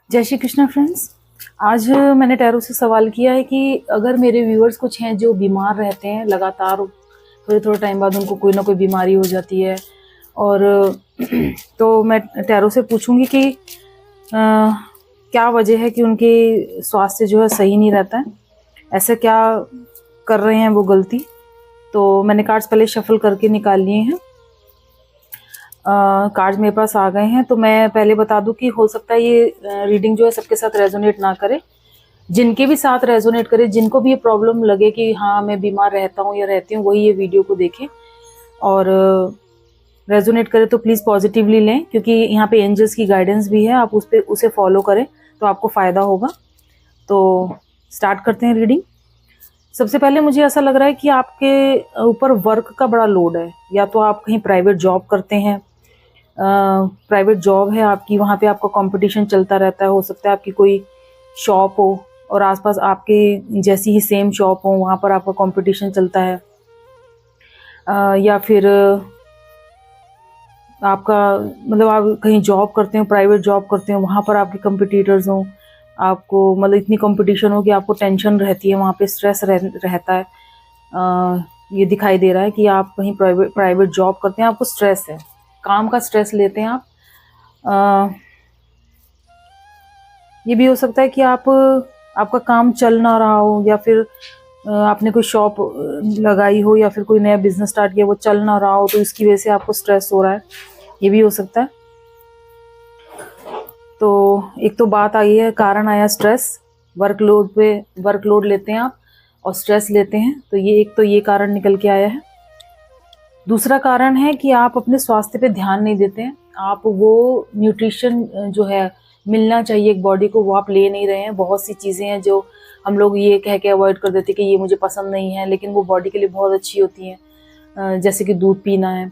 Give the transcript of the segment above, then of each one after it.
जय श्री कृष्णा फ्रेंड्स। आज मैंने टैरो से सवाल किया है कि अगर मेरे व्यूअर्स कुछ हैं जो बीमार रहते हैं लगातार, थोड़े थोड़े टाइम बाद उनको कोई ना कोई बीमारी हो जाती है, और तो मैं टैरो से पूछूंगी कि क्या वजह है कि उनके स्वास्थ्य जो है सही नहीं रहता है, ऐसे क्या कर रहे हैं वो गलती। तो मैंने कार्ड्स पहले शफल करके निकाल लिए हैं। कार्ड्स मेरे पास आ गए हैं। तो मैं पहले बता दूं कि हो सकता है ये रीडिंग जो है सबके साथ रेजोनेट ना करे। जिनके भी साथ रेजोनेट करे, जिनको भी ये प्रॉब्लम लगे कि हाँ मैं बीमार रहता हूँ या रहती हूँ, वही ये वीडियो को देखें। और रेजोनेट करे तो प्लीज़ पॉजिटिवली लें, क्योंकि यहाँ पे एंजल्स की गाइडेंस भी है, आप उसे फॉलो करें तो आपको फ़ायदा होगा। तो स्टार्ट करते हैं रीडिंग। सबसे पहले मुझे ऐसा लग रहा है कि आपके ऊपर वर्क का बड़ा लोड है, या तो आप कहीं प्राइवेट जॉब करते हैं, प्राइवेट जॉब है आपकी, वहाँ पे आपका कंपटीशन चलता रहता है। हो सकता है आपकी कोई शॉप हो और आसपास आपके जैसी ही सेम शॉप हो, वहाँ पर आपका कंपटीशन चलता है। या फिर आपका मतलब आप कहीं जॉब करते हो, प्राइवेट जॉब करते हो, वहाँ पर आपके कंपटीटर्स हों, आपको मतलब इतनी कंपटीशन हो कि आपको टेंशन रहती है, वहाँ पे स्ट्रेस रहता है। ये दिखाई दे रहा है कि आप कहीं प्राइवेट जॉब करते हैं, आपको स्ट्रेस है, काम का स्ट्रेस लेते हैं आप। ये भी हो सकता है कि आपका काम चल ना रहा हो, या फिर आपने कोई शॉप लगाई हो या फिर कोई नया बिजनेस स्टार्ट किया, वो चल ना रहा हो, तो इसकी वजह से आपको स्ट्रेस हो रहा है। ये भी हो सकता है। तो एक तो बात आई है, कारण आया स्ट्रेस, वर्कलोड लेते हैं आप और स्ट्रेस लेते हैं, तो ये कारण निकल के आया है। दूसरा कारण है कि आप अपने स्वास्थ्य पे ध्यान नहीं देते हैं। आप वो न्यूट्रिशन जो है मिलना चाहिए एक बॉडी को, वो आप ले नहीं रहे हैं। बहुत सी चीज़ें हैं जो हम लोग ये कह के अवॉइड कर देते कि ये मुझे पसंद नहीं है, लेकिन वो बॉडी के लिए बहुत अच्छी होती हैं। जैसे कि दूध पीना है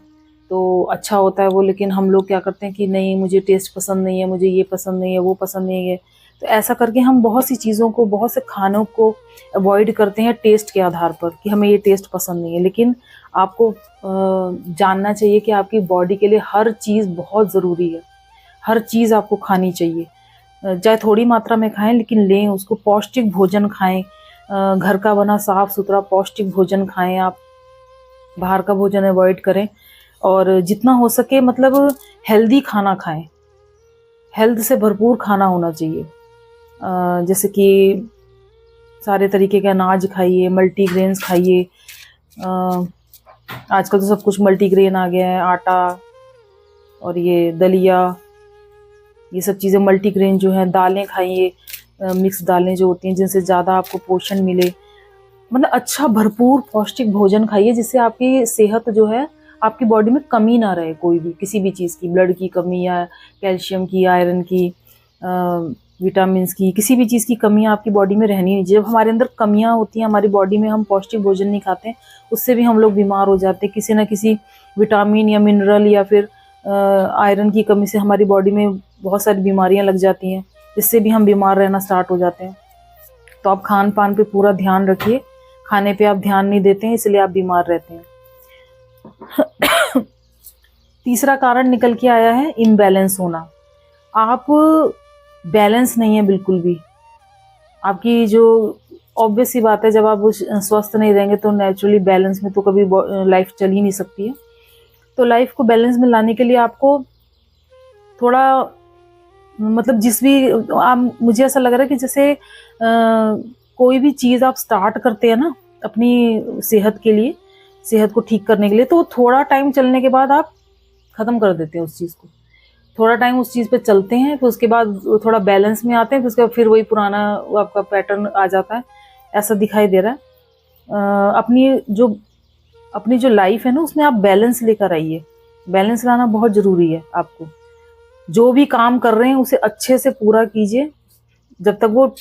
तो अच्छा होता है वो, लेकिन हम लोग क्या करते हैं कि नहीं, मुझे टेस्ट पसंद नहीं है, मुझे ये पसंद नहीं है, वो पसंद नहीं है। तो ऐसा करके हम बहुत सी चीज़ों को, बहुत से खानों को अवॉइड करते हैं टेस्ट के आधार पर कि हमें ये टेस्ट पसंद नहीं है। लेकिन आपको जानना चाहिए कि आपकी बॉडी के लिए हर चीज़ बहुत ज़रूरी है। हर चीज़ आपको खानी चाहिए, चाहे थोड़ी मात्रा में खाएं, लेकिन लें उसको। पौष्टिक भोजन खाएं, घर का बना साफ सुथरा पौष्टिक भोजन खाएं आप, बाहर का भोजन अवॉइड करें। और जितना हो सके मतलब हेल्दी खाना खाएं, हेल्थ से भरपूर खाना होना चाहिए। जैसे कि सारे तरीके के अनाज खाइए, मल्टीग्रेन्स खाइए। आजकल तो सब कुछ मल्टीग्रेन आ गया है, आटा और ये दलिया, ये सब चीज़ें मल्टीग्रेन जो है। दालें खाइए, मिक्स दालें जो होती हैं, जिनसे ज़्यादा आपको पोषण मिले। मतलब अच्छा भरपूर पौष्टिक भोजन खाइए, जिससे आपकी सेहत जो है, आपकी बॉडी में कमी ना रहे, कोई भी किसी भी चीज़ की, ब्लड की कमी या कैल्शियम की, आयरन की, विटामिन्स की, किसी भी चीज़ की कमी आपकी बॉडी में रहनी नहीं। जब हमारे अंदर कमियां होती हैं हमारी बॉडी में, हम पौष्टिक भोजन नहीं खाते हैं, उससे भी हम लोग बीमार हो जाते हैं। किसी ना किसी विटामिन या मिनरल या फिर आयरन की कमी से हमारी बॉडी में बहुत सारी बीमारियां लग जाती हैं, जिससे भी हम बीमार रहना स्टार्ट हो जाते हैं। तो आप खान पान पे पूरा ध्यान रखिए, खाने पे आप ध्यान नहीं देते हैं, इसलिए आप बीमार रहते हैं। तीसरा कारण निकल के आया है इम्बैलेंस होना। आप बैलेंस नहीं है बिल्कुल भी। आपकी जो ऑब्वियस सी बात है, जब आप स्वस्थ नहीं रहेंगे तो नेचुरली बैलेंस में तो कभी लाइफ चल ही नहीं सकती है। तो लाइफ को बैलेंस में लाने के लिए आपको थोड़ा मतलब मुझे ऐसा लग रहा है कि जैसे कोई भी चीज़ आप स्टार्ट करते हैं ना अपनी सेहत के लिए, सेहत को ठीक करने के लिए, तो थोड़ा टाइम चलने के बाद आप ख़त्म कर देते हैं उस चीज़ को। थोड़ा टाइम उस चीज़ पे चलते हैं, फिर उसके बाद थोड़ा बैलेंस में आते हैं, फिर उसके बाद फिर वही पुराना आपका पैटर्न आ जाता है। ऐसा दिखाई दे रहा है। अपनी जो लाइफ है ना, उसमें आप बैलेंस लेकर आइए। बैलेंस लाना बहुत ज़रूरी है आपको। जो भी काम कर रहे हैं उसे अच्छे से पूरा कीजिए। जब तक वो,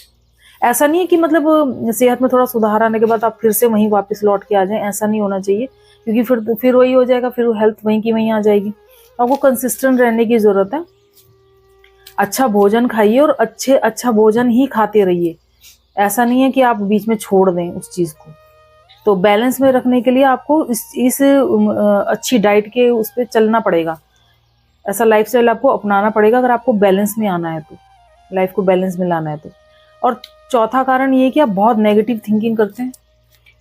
ऐसा नहीं है कि मतलब सेहत में थोड़ा सुधार आने के बाद आप फिर से वहीं वापस लौट के आ जाएं, ऐसा नहीं होना चाहिए, क्योंकि फिर वही हो जाएगा, फिर हेल्थ वहीं की वहीं आ जाएगी। आपको कंसिस्टेंट रहने की ज़रूरत है। अच्छा भोजन खाइए और अच्छा भोजन ही खाते रहिए। ऐसा नहीं है कि आप बीच में छोड़ दें उस चीज़ को। तो बैलेंस में रखने के लिए आपको इस अच्छी डाइट के उस पर चलना पड़ेगा। ऐसा लाइफस्टाइल आपको अपनाना पड़ेगा अगर आपको बैलेंस में आना है तो। लाइफ को बैलेंस में लाना है तो। और चौथा कारण ये कि आप बहुत नेगेटिव थिंकिंग करते हैं,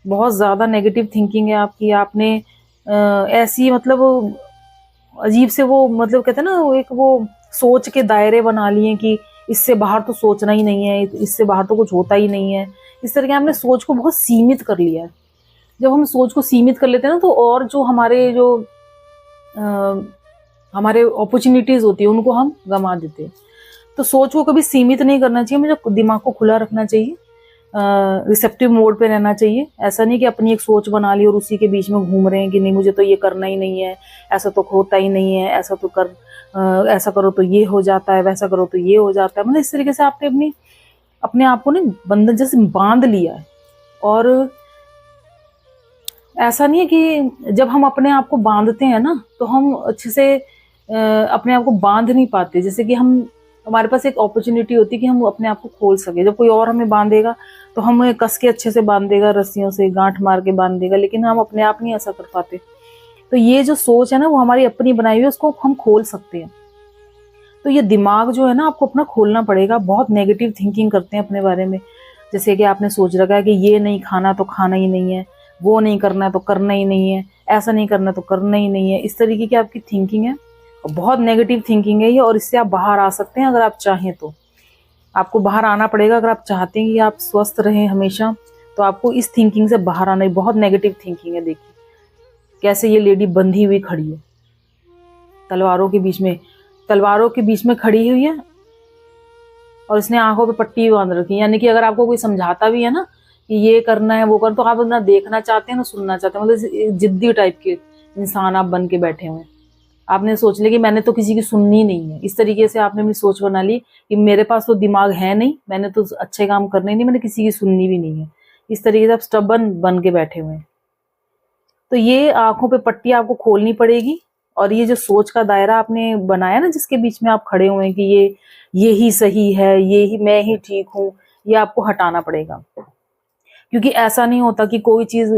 बहुत ज़्यादा नेगेटिव थिंकिंग है आपकी। आपने ऐसी मतलब अजीब से वो मतलब कहते हैं ना, वो एक वो सोच के दायरे बना लिए कि इससे बाहर तो सोचना ही नहीं है, इससे बाहर तो कुछ होता ही नहीं है। इस तरह के हमने सोच को बहुत सीमित कर लिया है। जब हम सोच को सीमित कर लेते हैं ना, तो और जो हमारे अपॉर्चुनिटीज होती है उनको हम गंवा देते हैं। तो सोच को कभी सीमित नहीं करना चाहिए, मुझे दिमाग को खुला रखना चाहिए, रिसेप्टिव मोड पे रहना चाहिए। ऐसा नहीं कि अपनी एक सोच बना ली और उसी के बीच में घूम रहे हैं कि नहीं मुझे तो ये करना ही नहीं है, ऐसा तो होता ही नहीं है, ऐसा तो ऐसा करो तो ये हो जाता है, वैसा करो तो ये हो जाता है। मतलब इस तरीके से आपने अपने आप को ना बंधन जैसे बांध लिया है। और ऐसा नहीं है कि जब हम अपने आप को बांधते हैं ना, तो हम अच्छे से अपने आप को बांध नहीं पाते। जैसे कि हमारे पास एक अपॉर्चुनिटी होती है कि हम अपने आप को खोल सके। जब कोई और हमें बांधेगा तो हम कस के अच्छे से बांध देगा, रस्सियों से गांठ मार के बांध देगा, लेकिन हम अपने आप नहीं ऐसा कर पाते। तो ये जो सोच है ना, वो हमारी अपनी बनाई हुई है, उसको हम खोल सकते हैं। तो ये दिमाग जो है ना, आपको अपना खोलना पड़ेगा। बहुत नेगेटिव थिंकिंग करते हैं अपने बारे में। जैसे कि आपने सोच रखा है कि ये नहीं खाना तो खाना ही नहीं है, वो नहीं करना है तो करना ही नहीं है, ऐसा नहीं करना तो करना ही नहीं है। इस तरीके की आपकी थिंकिंग है, बहुत नेगेटिव थिंकिंग है ये। और इससे आप बाहर आ सकते हैं अगर आप चाहें तो। आपको बाहर आना पड़ेगा अगर आप चाहते हैं कि आप स्वस्थ रहें हमेशा, तो आपको इस थिंकिंग से बाहर आना है। बहुत नेगेटिव थिंकिंग है। देखिए कैसे ये लेडी बंधी हुई खड़ी है, तलवारों के बीच में खड़ी हुई है, और इसने आंखों पे पट्टी बांध रखी है। यानी कि अगर आपको कोई समझाता भी है ना कि ये करना है वो करना, तो आप ना देखना चाहते हैं ना सुनना चाहते हैं। मतलब जिद्दी टाइप के इंसान आप बन के बैठे हुए हैं। आपने सोच लिया कि मैंने तो किसी की सुननी नहीं है। इस तरीके से आपने अपनी सोच बना ली कि मेरे पास तो दिमाग है नहीं, मैंने तो अच्छे काम करने नहीं, मैंने किसी की सुननी भी नहीं है। इस तरीके से आप स्टबन बन के बैठे हुए हैं। तो ये आंखों पे पट्टी आपको खोलनी पड़ेगी। और ये जो सोच का दायरा आपने बनाया ना, जिसके बीच में आप खड़े हुए हैं कि ये ही सही है, ये ही मैं ही ठीक हूँ, ये आपको हटाना पड़ेगा। क्योंकि ऐसा नहीं होता कि कोई चीज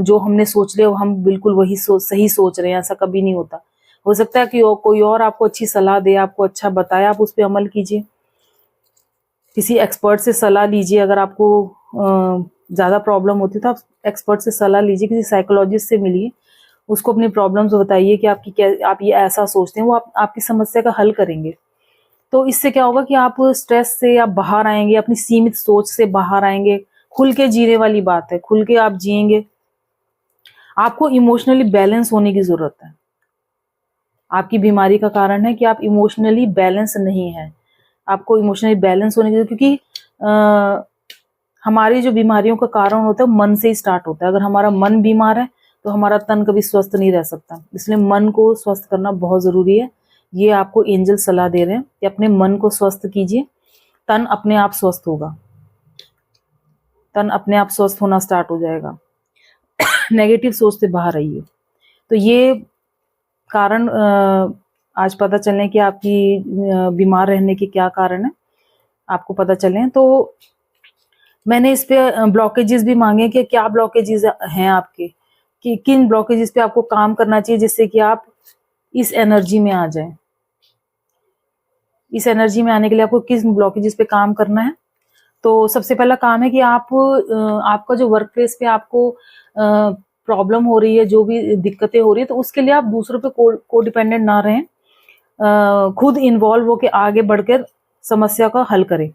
जो हमने सोच लिया हम बिल्कुल वही सही सोच रहे हैं, ऐसा कभी नहीं होता। हो सकता है कि कोई और आपको अच्छी सलाह दे, आपको अच्छा बताए, आप उस पर अमल कीजिए। किसी एक्सपर्ट से सलाह लीजिए। अगर आपको ज्यादा प्रॉब्लम होती है तो आप एक्सपर्ट से सलाह लीजिए, किसी साइकोलॉजिस्ट से मिलिए, उसको अपनी प्रॉब्लम्स बताइए कि आप ये ऐसा सोचते हैं, वो आपकी समस्या का हल करेंगे। तो इससे क्या होगा कि आप स्ट्रेस से आप बाहर आएंगे, अपनी सीमित सोच से बाहर आएंगे। खुल के जीने वाली बात है, खुल के आप जिएंगे। आपको इमोशनली बैलेंस होने की जरूरत है। आपकी बीमारी का कारण है कि आप इमोशनली बैलेंस नहीं है। आपको इमोशनली बैलेंस होने की, क्योंकि हमारी जो बीमारियों का कारण होता है मन से ही स्टार्ट होता है। अगर हमारा मन बीमार है तो हमारा तन कभी स्वस्थ नहीं रह सकता। इसलिए मन को स्वस्थ करना बहुत जरूरी है। ये आपको एंजल सलाह दे रहे हैं कि अपने मन को स्वस्थ कीजिए, तन अपने आप स्वस्थ होगा, तन अपने आप स्वस्थ होना स्टार्ट हो जाएगा। नेगेटिव सोच से बाहर आइए। तो ये कारण आज पता चलने कि आपकी बीमार रहने के क्या कारण है, आपको पता चले। तो मैंने इस पे ब्लॉकेजेस भी मांगे कि क्या ब्लॉकेजेस हैं आपके, कि किन ब्लॉकेजेस पे आपको काम करना चाहिए जिससे कि आप इस एनर्जी में आ जाएं। इस एनर्जी में आने के लिए आपको किस ब्लॉकेजेस पे काम करना है। तो सबसे पहला काम है कि आपका जो वर्क प्लेस पे आपको प्रॉब्लम हो रही है, जो भी दिक्कतें हो रही है, तो उसके लिए आप दूसरों पे को डिपेंडेंट ना रहें। खुद इन्वॉल्व होकर आगे बढ़कर समस्या का हल करें।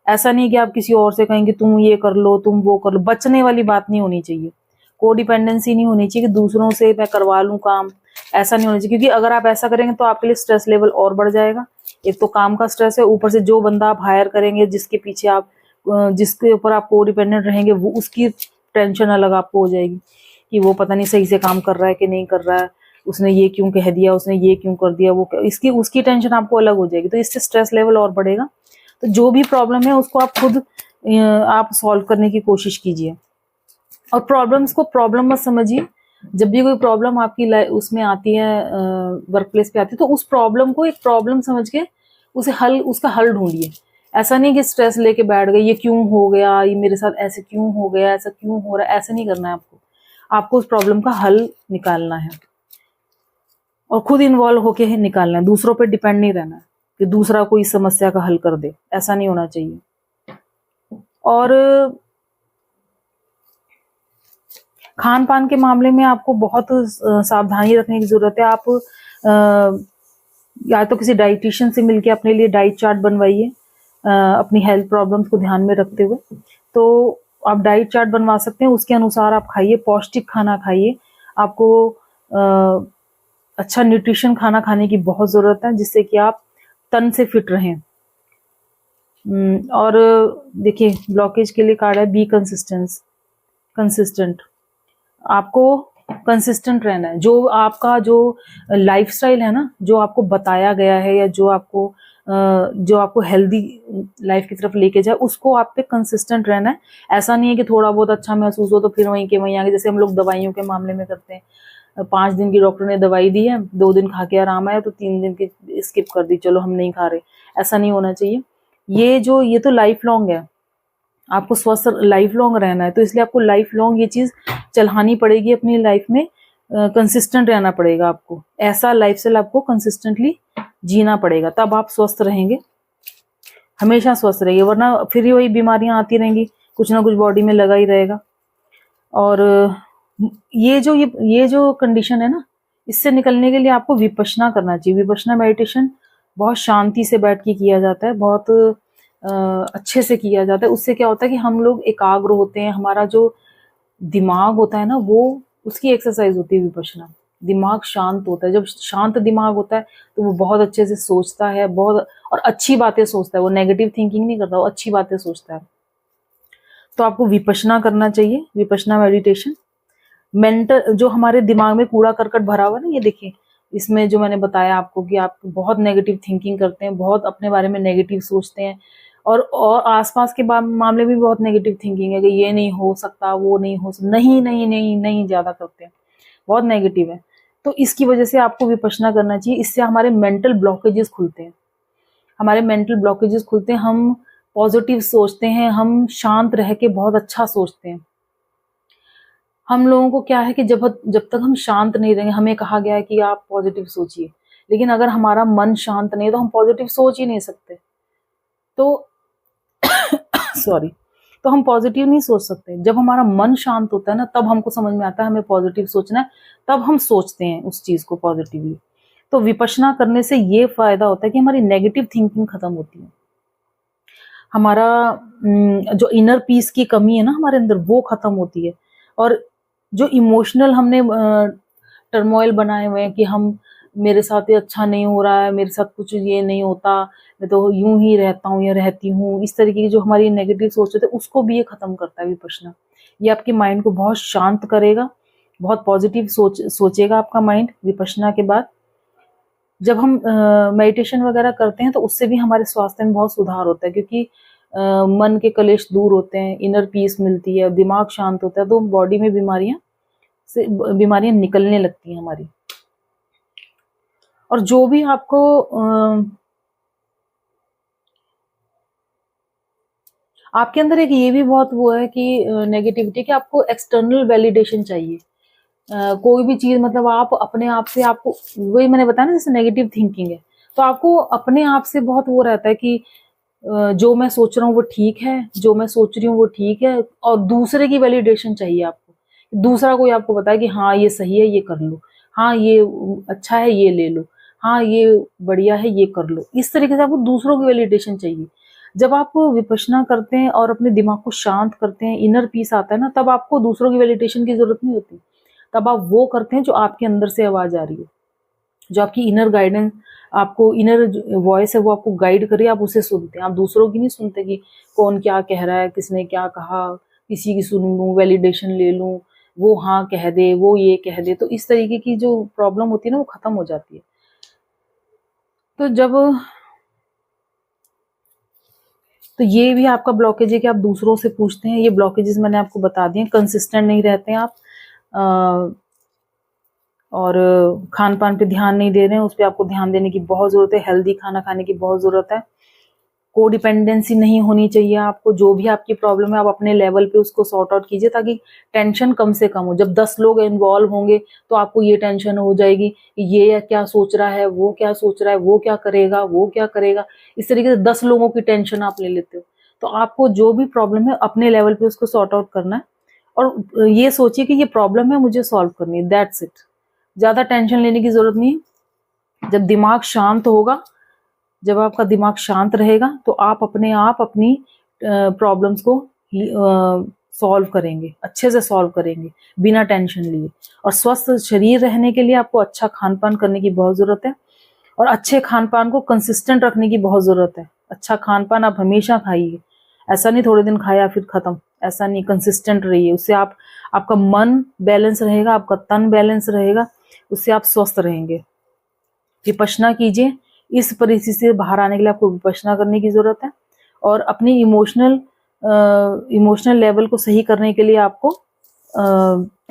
ऐसा नहीं कि आप किसी और से कहेंगे तुम ये कर लो, तुम वो कर लो। बचने वाली बात नहीं होनी चाहिए। कोडिपेंडेंसी नहीं होनी चाहिए कि दूसरों से मैं करवा लूं काम, ऐसा नहीं होना चाहिए। क्योंकि अगर आप ऐसा करेंगे तो आपके लिए स्ट्रेस लेवल और बढ़ जाएगा। एक तो काम का स्ट्रेस है, ऊपर से जो बंदा आप हायर करेंगे, जिसके ऊपर आप कोडिपेंडेंट रहेंगे, वो उसकी टेंशन अलग आपको हो जाएगी कि वो पता नहीं सही से काम कर रहा है कि नहीं कर रहा है, उसने ये क्यों कह दिया, उसने ये क्यों कर दिया, उसकी टेंशन आपको अलग हो जाएगी। तो इससे स्ट्रेस लेवल और बढ़ेगा। तो जो भी प्रॉब्लम है उसको आप खुद आप सॉल्व करने की कोशिश कीजिए। और प्रॉब्लम्स को प्रॉब्लम मत समझिए। जब भी कोई प्रॉब्लम आपकी उसमें आती है, वर्क प्लेस पे आती है, तो उस प्रॉब्लम को एक प्रॉब्लम समझ के उसका हल ढूंढिए। ऐसा नहीं कि स्ट्रेस लेके बैठ गए, ये क्यों हो गया, ये मेरे साथ ऐसे क्यों हो गया, ऐसा क्यों हो रहा है, ऐसा नहीं करना है आपको उस प्रॉब्लम का हल निकालना है और खुद इन्वॉल्व होके ही निकालना है। दूसरों पर डिपेंड नहीं रहना है कि दूसरा कोई समस्या का हल कर दे, ऐसा नहीं होना चाहिए। और खान पान के मामले में आपको बहुत सावधानी रखने की जरूरत है। आप या तो किसी डाइटिशियन से मिलके अपने लिए डाइट चार्ट बनवाइए, अपनी हेल्थ प्रॉब्लम्स को ध्यान में रखते हुए। तो आप डाइट चार्ट बनवा सकते हैं, उसके अनुसार आप खाइए, पौष्टिक खाना खाइए। आपको अच्छा न्यूट्रिशन खाना खाने की बहुत जरूरत है, जिससे कि आप तन से फिट रहें। और देखिए, ब्लॉकेज के लिए कार्ड है बी कंसिस्टेंट। आपको कंसिस्टेंट रहना है। जो आपका जो लाइफस्टाइल है ना, जो आपको बताया गया है, या जो आपको हेल्दी लाइफ की तरफ लेके जाए, उसको आप पे कंसिस्टेंट रहना है। ऐसा नहीं है कि थोड़ा बहुत अच्छा महसूस हो तो फिर वहीं के वहीं आगे, जैसे हम लोग दवाइयों के मामले में करते हैं। 5 दिन की डॉक्टर ने दवाई दी है, 2 दिन खा के आराम आया तो 3 दिन की स्किप कर दी, चलो हम नहीं खा रहे। ऐसा नहीं होना चाहिए। ये तो लाइफ लॉन्ग है, आपको स्वस्थ लाइफ लॉन्ग रहना है, तो इसलिए आपको लाइफ लॉन्ग ये चीज चलानी पड़ेगी अपनी लाइफ में। कंसिस्टेंट रहना पड़ेगा आपको, ऐसा लाइफ स्टाइल आपको कंसिस्टेंटली जीना पड़ेगा, तब आप स्वस्थ रहेंगे, हमेशा स्वस्थ रहेंगे। वरना फिर वही बीमारियां आती रहेंगी, कुछ ना कुछ बॉडी में लगा ही रहेगा। और ये जो कंडीशन है ना, इससे निकलने के लिए आपको विपश्यना करना चाहिए। विपश्यना मेडिटेशन बहुत शांति से बैठ के किया जाता है, बहुत अच्छे से किया जाता है। उससे क्या होता है कि हम लोग एकाग्र होते हैं, हमारा जो दिमाग होता है ना, वो उसकी एक्सरसाइज होती है विपश्यना। दिमाग शांत होता है। जब शांत दिमाग होता है तो वो बहुत अच्छे से सोचता है, बहुत और अच्छी बातें सोचता है। वो नेगेटिव थिंकिंग नहीं करता, वो अच्छी बातें सोचता है। तो आपको विपश्यना करना चाहिए, विपश्यना मेडिटेशन। मेंटल जो हमारे दिमाग में कूड़ा करकट भरा हुआ है ना, ये देखिए, इसमें जो मैंने बताया आपको कि आप बहुत नेगेटिव थिंकिंग करते हैं, बहुत अपने बारे में नेगेटिव सोचते हैं, और आसपास के मामले में भी बहुत नेगेटिव थिंकिंग है कि ये नहीं हो सकता, वो नहीं हो सकता, नहीं नहीं नहीं नहीं ज्यादा करते हैं, बहुत नेगेटिव है। तो इसकी वजह से आपको विपश्यना करना चाहिए। इससे हमारे मेंटल ब्लॉकेजेस खुलते हैं, हमारे मेंटल ब्लॉकेजेस खुलते हैं, हम पॉजिटिव सोचते हैं, हम शांत रह के बहुत अच्छा सोचते हैं। हम लोगों को क्या है कि जब तक हम शांत नहीं रहेंगे, हमें कहा गया है कि आप पॉजिटिव सोचिए, लेकिन अगर हमारा मन शांत नहीं है तो हम पॉजिटिव सोच ही नहीं सकते। तो सॉरी, तो हम पॉजिटिव नहीं सोच सकते। जब हमारा मन शांत होता है ना, तब हमको समझ में आता है हमें पॉजिटिव सोचना है, तब हम सोचते हैं उस चीज को पॉजिटिवली। तो विपश्यना करने से ये फायदा होता है कि हमारी नेगेटिव थिंकिंग खत्म होती है, हमारा जो इनर पीस की कमी है ना हमारे अंदर, वो खत्म होती है। और जो इमोशनल हमने टर्मोइल बनाए हुए हैं कि हम, मेरे साथ ये अच्छा नहीं हो रहा है, मेरे साथ कुछ ये नहीं होता, मैं तो यूं ही रहता हूँ या रहती हूँ, इस तरीके की जो हमारी नेगेटिव सोच होती है, उसको भी ये खत्म करता है विपश्यना। ये आपके माइंड को बहुत शांत करेगा, बहुत पॉजिटिव सोचेगा आपका माइंड विपश्यना के बाद। जब हम मेडिटेशन वगैरह करते हैं तो उससे भी हमारे स्वास्थ्य में बहुत सुधार होता है, क्योंकि मन के कलेश दूर होते हैं, इनर पीस मिलती है, दिमाग शांत होता है, तो बॉडी में बीमारियां निकलने लगती हैं हमारी। और जो भी आपको आपके अंदर एक ये भी बहुत वो है कि नेगेटिविटी, कि आपको एक्सटर्नल वैलिडेशन चाहिए। कोई भी चीज, मतलब आप अपने आप से, आपको वही मैंने बताया ना, जैसे नेगेटिव थिंकिंग है, तो आपको अपने आप से बहुत वो रहता है कि जो मैं सोच रहा हूँ वो ठीक है, जो मैं सोच रही हूँ वो ठीक है, और दूसरे की वैलिडेशन चाहिए आपको। दूसरा कोई आपको बताए कि हाँ ये सही है, ये कर लो, हाँ ये अच्छा है, ये ले लो, हाँ ये बढ़िया है, ये कर लो। इस तरीके से आपको दूसरों की वैलिडेशन चाहिए। जब आप विपश्यना करते हैं और अपने दिमाग को शांत करते हैं, इनर पीस आता है ना, तब आपको दूसरों की वैलिडेशन की जरूरत नहीं होती। तब आप वो करते हैं जो आपके अंदर से आवाज आ रही है, जो आपकी इनर गाइडेंस, आपको इनर वॉइस है, वो आपको गाइड करे, आप उसे सुनते हैं। आप दूसरों की नहीं सुनते कि कौन क्या कह रहा है, किसने क्या कहा, किसी की सुन लूं, वैलिडेशन ले लूं, वो हाँ कह दे, वो ये कह दे। तो इस तरीके की जो प्रॉब्लम होती है ना, वो खत्म हो जाती है। तो ये भी आपका ब्लॉकेज है कि आप दूसरों से पूछते हैं। ये ब्लॉकेजेस मैंने आपको बता दिए, कंसिस्टेंट नहीं रहते हैं आप, और खान पान पे ध्यान नहीं दे रहे हैं, उस पर आपको ध्यान देने की बहुत जरूरत है। हेल्दी खाना खाने की बहुत जरूरत है। कोडिपेंडेंसी नहीं होनी चाहिए आपको। जो भी आपकी प्रॉब्लम है आप अपने लेवल पे उसको सॉर्ट आउट कीजिए, ताकि टेंशन कम से कम हो। जब 10 लोग इन्वॉल्व होंगे तो आपको ये टेंशन हो जाएगी कि ये क्या सोच रहा है, वो क्या सोच रहा है, वो क्या करेगा, वो क्या करेगा। इस तरीके से 10 लोगों की टेंशन आप ले लेते हो। तो आपको जो भी प्रॉब्लम है अपने लेवल पे उसको सॉर्ट आउट करना है, और ये सोचिए कि ये प्रॉब्लम है, मुझे सॉल्व करनी है, दैट्स इट। ज्यादा टेंशन लेने की जरूरत नहीं है। जब दिमाग शांत होगा, जब आपका दिमाग शांत रहेगा, तो आप अपने आप अपनी प्रॉब्लम्स को सॉल्व करेंगे, अच्छे से सॉल्व करेंगे बिना टेंशन लिए। और स्वस्थ शरीर रहने के लिए आपको अच्छा खान पान करने की बहुत जरूरत है, और अच्छे खान पान को कंसिस्टेंट रखने की बहुत जरूरत है। अच्छा खान पान आप हमेशा खाइए, ऐसा नहीं थोड़े दिन खाया फिर खत्म, ऐसा नहीं, कंसिस्टेंट रहिए। उससे आपका मन बैलेंस रहेगा, आपका तन बैलेंस रहेगा, उससे आप स्वस्थ रहेंगे। विपश्यना कीजिए। इस परिस्थिति से बाहर आने के लिए आपको विपश्यना करने की जरूरत है, और अपनी इमोशनल लेवल को सही करने के लिए आपको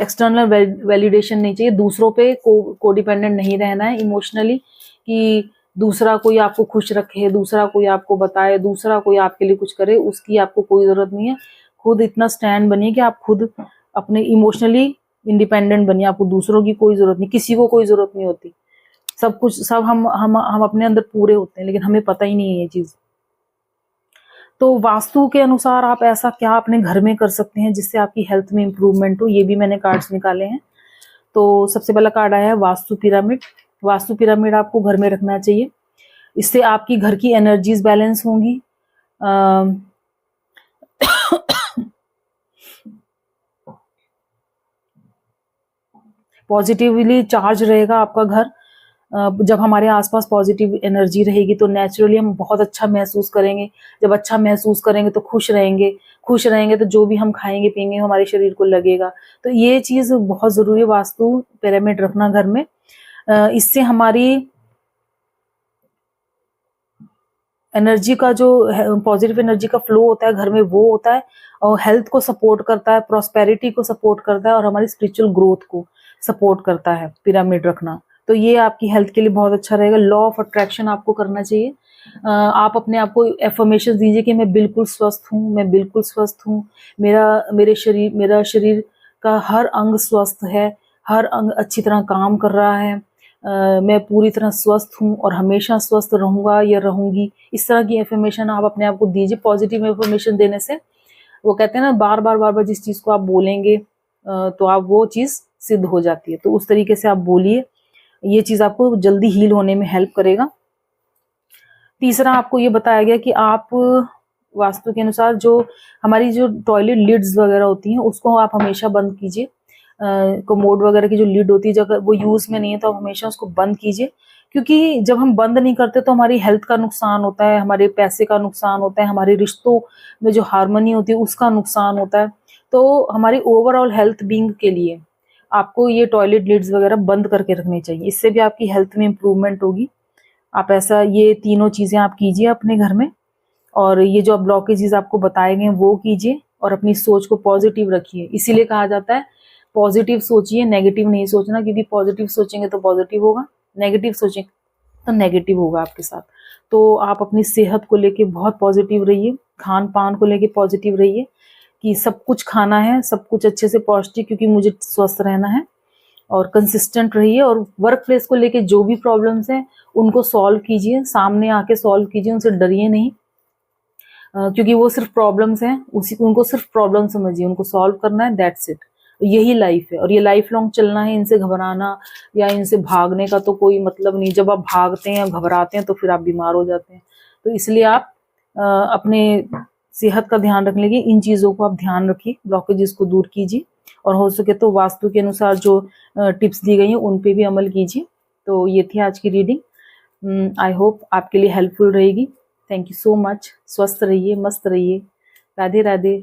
एक्सटर्नल वैलिडेशन नहीं चाहिए। दूसरों पे कोडिपेंडेंट नहीं रहना है इमोशनली, कि दूसरा कोई आपको खुश रखे, दूसरा कोई आपको बताए, दूसरा कोई आपके लिए कुछ करे, उसकी आपको कोई जरूरत नहीं है। खुद इतना स्टैंड बनिए कि आप खुद अपने इमोशनली इंडिपेंडेंट बनिए। आपको दूसरों की कोई जरूरत नहीं, किसी को कोई जरूरत नहीं होती। सब कुछ सब हम अपने अंदर पूरे होते हैं, लेकिन हमें पता ही नहीं है ये चीज। तो वास्तु के अनुसार आप ऐसा क्या अपने घर में कर सकते हैं जिससे आपकी हेल्थ में इंप्रूवमेंट हो, ये भी मैंने कार्ड्स निकाले हैं। तो सबसे पहला कार्ड आया है वास्तु पिरामिड। वास्तु पिरामिड आपको घर में रखना चाहिए, इससे आपकी घर की एनर्जीज बैलेंस होंगी। पॉजिटिवली चार्ज रहेगा आपका घर। जब हमारे आसपास पॉजिटिव एनर्जी रहेगी तो नेचुरली हम बहुत अच्छा महसूस करेंगे। जब अच्छा महसूस करेंगे तो खुश रहेंगे, खुश रहेंगे तो जो भी हम खाएंगे पिएंगे हमारे शरीर को लगेगा। तो ये चीज बहुत जरूरी है, वास्तु पिरामिड रखना घर में। इससे हमारी एनर्जी का जो पॉजिटिव एनर्जी का फ्लो होता है घर में वो होता है, और हेल्थ को सपोर्ट करता है, प्रॉस्पेरिटी को सपोर्ट करता है, और हमारी स्पिरिचुअल ग्रोथ को सपोर्ट करता है पिरामिड रखना। तो ये आपकी हेल्थ के लिए बहुत अच्छा रहेगा। लॉ ऑफ अट्रैक्शन आपको करना चाहिए। आप अपने आप को एफर्मेशन दीजिए कि मैं बिल्कुल स्वस्थ हूँ, मैं बिल्कुल स्वस्थ हूँ, मेरा शरीर का हर अंग स्वस्थ है, हर अंग अच्छी तरह काम कर रहा है, मैं पूरी तरह स्वस्थ हूँ और हमेशा स्वस्थ रहूंगा या रहूंगी। इस तरह की एफर्मेशन आप अपने आप को दीजिए। पॉजिटिव एफर्मेशन देने से वो कहते हैं ना, बार बार जिस चीज को आप बोलेंगे तो आप वो चीज सिद्ध हो जाती है। तो उस तरीके से आप बोलिए, ये चीज आपको जल्दी हील होने में हेल्प करेगा। तीसरा आपको ये बताया गया कि आप वास्तु के अनुसार जो हमारी जो टॉयलेट लिड्स वगैरह होती हैं उसको आप हमेशा बंद कीजिए। कमोड वगैरह की जो लिड होती है, जब वो यूज में नहीं है तो आप हमेशा उसको बंद कीजिए, क्योंकि जब हम बंद नहीं करते तो हमारी हेल्थ का नुकसान होता है, हमारे पैसे का नुकसान होता है, हमारे रिश्तों में जो हार्मनी होती है उसका नुकसान होता है। तो हमारी ओवरऑल हेल्थ बीइंग के लिए आपको ये टॉयलेट लिड्स वगैरह बंद करके रखनी चाहिए। इससे भी आपकी हेल्थ में इंप्रूवमेंट होगी। आप ऐसा ये तीनों चीजें आप कीजिए अपने घर में, और ये जो ब्लॉकेजेस आपको बताए गए वो कीजिए, और अपनी सोच को पॉजिटिव रखिए। इसीलिए कहा जाता है पॉजिटिव सोचिए, नेगेटिव नहीं सोचना, क्योंकि पॉजिटिव सोचेंगे तो पॉजिटिव होगा, नेगेटिव सोचेंगे तो नेगेटिव होगा आपके साथ। तो आप अपनी सेहत को लेके बहुत पॉजिटिव रहिए, खान पान को लेके पॉजिटिव रहिए कि सब कुछ खाना है, सब कुछ अच्छे से पौष्टिक, क्योंकि मुझे स्वस्थ रहना है। और कंसिस्टेंट रहिए, और वर्क प्लेस को लेके जो भी प्रॉब्लम्स हैं उनको सॉल्व कीजिए, सामने आके सॉल्व कीजिए, उनसे डरिए नहीं, क्योंकि वो सिर्फ प्रॉब्लम्स हैं, उनको सिर्फ प्रॉब्लम समझिए, उनको सॉल्व करना है, दैट्स इट। यही लाइफ है, और ये लाइफ लॉन्ग चलना है। इनसे घबराना या इनसे भागने का तो कोई मतलब नहीं। जब आप भागते हैं, घबराते हैं, तो फिर आप बीमार हो जाते हैं। तो इसलिए आप अपने सेहत का ध्यान रखने के लिए इन चीजों को आप ध्यान रखिए, ब्लॉकेजेस को दूर कीजिए, और हो सके तो वास्तु के अनुसार जो टिप्स दी गई हैं उन पे भी अमल कीजिए। तो ये थी आज की रीडिंग। आई होप आपके लिए हेल्पफुल रहेगी। Thank you so much. स्वस्थ रहिए, मस्त रहिए। राधे राधे।